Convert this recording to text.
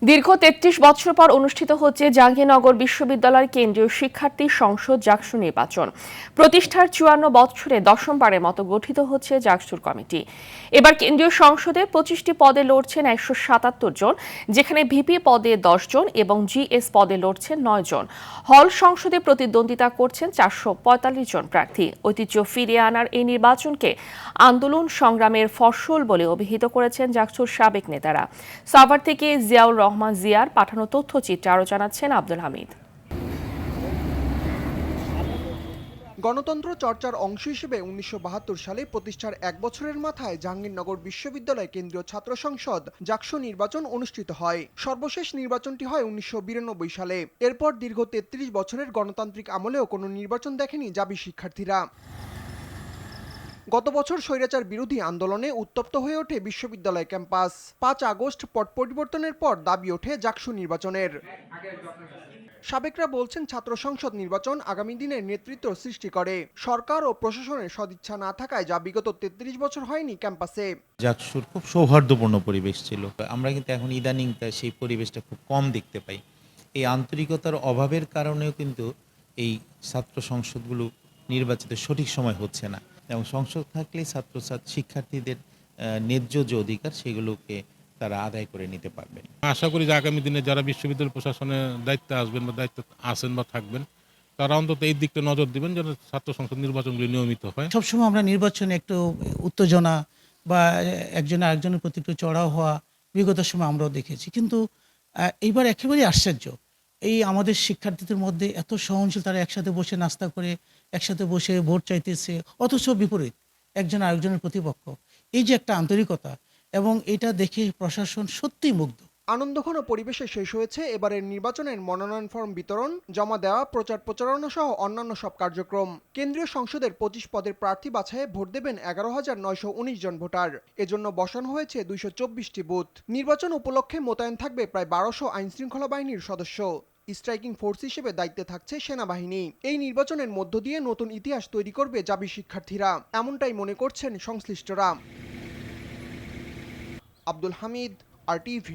দীর্ঘ ৩৩ বছর পর অনুষ্ঠিত হচ্ছে জাহাঙ্গীরনগর বিশ্ববিদ্যালয়ের কেন্দ্রীয় শিক্ষার্থী সংসদ জাকসু নির্বাচন। প্রতিষ্ঠার ৫৪ বছরে দশমবারের মতো গঠিত হচ্ছে জাকসুর কমিটি। এবার কেন্দ্রীয় সংসদে ২৫টি পদে লড়ছেন ১৭৭ জন, যেখানে ভিপি পদে ১০ জন এবং জিএস পদে লড়ছেন ৯ জন। হল সংসদে প্রতিদ্বন্দ্বিতা করছেন ৪৪৫ জন প্রার্থী। ঐতিহ্য ফিরিয়ে আনার এই নির্বাচনকে আন্দোলন সংগ্রামের ফসল বলে অভিহিত করেছেন জাকসুর সাবেক নেতারা। সাভার থেকে জিয়াউর রহমান জিয়ার পাঠানো তথ্যচিত্রে আরও জানাচ্ছেন আব্দুল হামিদ। গণতন্ত্র চর্চার অংশ হিসেবে ১৯৭২ সালে প্রতিষ্ঠার এক বছরের মাথায় জাহাঙ্গীরনগর বিশ্ববিদ্যালয় কেন্দ্রীয় ছাত্র সংসদ জাকসু নির্বাচন অনুষ্ঠিত হয়। সর্বশেষ নির্বাচনটি হয় ১৯৯২ সালে। এরপর দীর্ঘ ৩৩ বছরের গণতান্ত্রিক আমলেও কোনো নির্বাচন দেখেনি জাবি শিক্ষার্থীরা। গত বছর স্বৈরাচার বিরোধী আন্দোলনে উত্তপ্ত হয়ে ওঠে বিশ্ববিদ্যালয় ক্যাম্পাস। ৫ আগস্ট পট পরিবর্তনের পর দাবি ওঠে জাকসু নির্বাচনের। সাবেকরা বলছেন, ছাত্র সংসদ নির্বাচন আগামী দিনের নেতৃত্ব সৃষ্টি করে। সরকার ও প্রশাসনের সদিচ্ছা না থাকায় যা বিগত ৩৩ বছর হয়নি ক্যাম্পাসে। জাকসুর খুব সৌহার্দ্যপূর্ণ পরিবেশ ছিল। আমরা কিন্তু এখন ইদানিং সেই পরিবেশটা খুব কম দেখতে পাই। এই আন্তরিকতার অভাবের কারণেও কিন্তু এই ছাত্র সংসদগুলো নির্বাচিত সঠিক সময় হচ্ছে না, এবং সংসদ থাকলে শিক্ষার্থীদের ন্যায্য যে অধিকার সেগুলোকে তারা আদায় করে নিতে পারবেন। আশা করি যে আগামী দিনে যারা বিশ্ববিদ্যালয় প্রশাসনের দায়িত্বে আসবেন বা দায়িত্ব আছেন বা থাকবেন, তারা অন্তত এই দিকটা নজর দিবেন যেন ছাত্র সংসদ নির্বাচনগুলি নিয়মিত হয়। সবসময় আমরা নির্বাচনে একটু উত্তেজনা বা একজন আরেকজনের প্রতি একটু চড়াও হওয়া বিগত সময় আমরাও দেখেছি, কিন্তু এইবার একেবারেই আশ্চর্য। এই আমাদের শিক্ষার্থীদের মধ্যে এত সহনশীল, তারা একসাথে বসে নাস্তা করে একসাথে বসে ভোট চাইতেছে, অথচ বিপরীত একজন আরেকজনের প্রতিপক্ষ। এই যে একটা আন্তরিকতা, এবং এটা দেখে প্রশাসন সত্যিই মুগ্ধ। আনন্দঘন পরিবেশে শেষ হয়েছে এবারের নির্বাচনের মনোনয়ন ফর্ম বিতরণ, জমা দেওয়া, প্রচার প্রচারণা সহ অন্যান্য সব কার্যক্রম। কেন্দ্রীয় সংসদের ২৫ পদের প্রার্থী বাছাইয়ে ভোট দেবেন ১১,৯১৯ জন ভোটার। এজন্য বসানো হয়েছে ২২৪টি বুথ। নির্বাচন উপলক্ষে মোতায়েন থাকবে প্রায় ১২০০ আইনশৃঙ্খলা বাহিনীর সদস্য। স্ট্রাইকিং ফোর্স হিসেবে দায়িত্বে থাকছে সেনাবাহিনী। এই নির্বাচনের মধ্য দিয়ে নতুন ইতিহাস তৈরি করবে জাবি শিক্ষার্থীরা, এমনটাই মনে করছেন সংশ্লিষ্টরা। আব্দুল হামিদ, RTV।